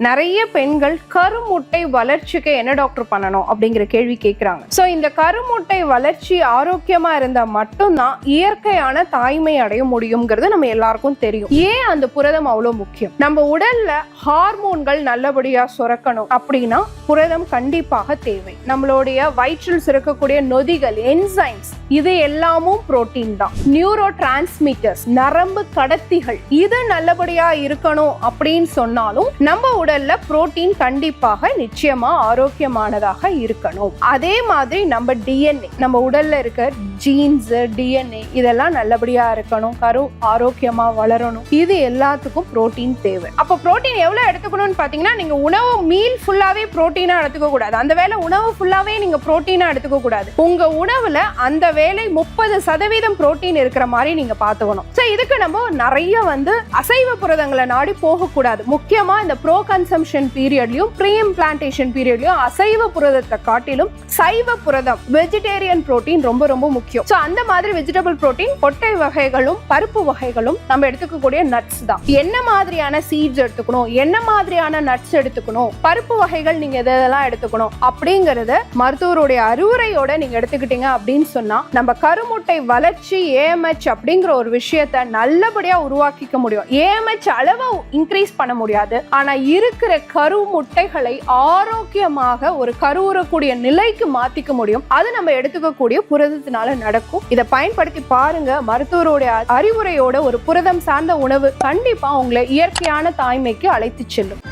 நிறைய பெண்கள் கருமுட்டை வளர்ச்சிக்கு என்ன டாக்டர் பண்ணணும் அப்படிங்கிற கேள்வி கேட்கிறாங்க. சோ இந்த கருமுட்டை வளர்ச்சி ஆரோக்கியமா இருந்தா மட்டும்தான் இயற்கையான தாய்மை அடைய முடியுங்கிறது நம்ம எல்லாருக்கும் தெரியும். ஏன் அந்த புரதம் அவ்வளவு முக்கியம்? நம்ம உடல்ல ஹார்மோன்கள் நல்லபடியா சுரக்கணும் அப்படின்னா புரதம் கண்டிப்பாக தேவை. நம்மளுடைய வயிற்றில் சுரக்கக்கூடிய நொதிகள், என்சைம்ஸ், இது எல்லாமும் புரோட்டீன் தான். நியூரோ டிரான்ஸ்மிட்டர்ஸ், நரம்பு கடத்திகள், இது நல்லபடியா இருக்கணும் அப்படின்னு சொன்னாலும் நம்ம உடல்ல புரோட்டீன் கண்டிப்பாக நிச்சயமா ஆரோக்கியமானதாக இருக்கணும். அதே மாதிரி நம்ம டிஎன்ஏ, நம்ம உடல்ல இருக்க ஜீன்ஸ், டிஎன்ஏ இதெல்லாம் நல்லபடியா இருக்கணும், கரு ஆரோக்கியமா வளரணும். இது எல்லாத்துக்கும் புரோட்டீன் தேவை. அப்ப புரோட்டீன் எவ்வளவு எடுத்துக்கணும்னு பாத்தீங்கன்னா, நீங்க உணவு மீல் ஃபுல்லாவே புரோட்டீனா எடுத்துக்க கூடாது. அந்த வேளை உணவு ஃபுல்லாவே நீங்க புரோட்டீனா எடுத்துக்க கூடாது. உங்க உணவுல அந்த வேளை 30% புரோட்டீன் இருக்கிற மாதிரி நீங்க பாத்துக்கணும். இதுக்கு நம்ம நிறைய அசைவ புரதங்களை நாடி போக கூடாது. முக்கியமா இந்த ப்ரோ கன்சம்ஷன் பீரியட்லயும் ப்ரீ இம்ப்ளான்டேஷன் பீரியட்லயும் அசைவ புரதத்தை காட்டிலும் சைவ புரதம், வெஜிடேரியன் புரோட்டீன் ரொம்ப ரொம்ப முக்கியம். அந்த மாதிரி வெஜிடபிள் புரோட்டீன், கொட்டை வகைகளும் பருப்பு வகைகளும் நம்ம எடுத்துக்கக்கூடிய நட்ஸ் தான். என்ன மாதிரியான சீட்ஸ் எடுத்துக்கணும், என்ன மாதிரியான நட்ஸ் எடுத்துக்கணும், பருப்பு வகைகள் நீங்க எதெல்லாம் எடுத்துக்கணும் அப்படிங்கறத மருத்துவருடைய அறிவுரையோட நீங்க எடுத்துக்கிட்டீங்க அப்படின்னு சொன்னா நம்ம கருமுட்டை வளர்ச்சி ஏஎம்ஹெச் அப்படிங்கிற ஒரு விஷயத்தை நல்லபடியா உருவாக்கிக்க முடியும். ஏஎம்ஹெச் அளவை இன்க்ரீஸ் பண்ண முடியாது, ஆனா இருக்கிற கருமுட்டைகளை ஆரோக்கியமாக ஒரு கருவுறக்கூடிய நிலைக்கு மாத்திக்க முடியும். அது நம்ம எடுத்துக்கக்கூடிய புரதத்தினால நடக்கும். இதை பயன்படுத்தி பாருங்க. மருத்துவருடைய அறிவுரையோட ஒரு புரதம் சார்ந்த உணவு கண்டிப்பா உங்களை இயற்கையான தாய்மைக்கு அழைத்து செல்லும்.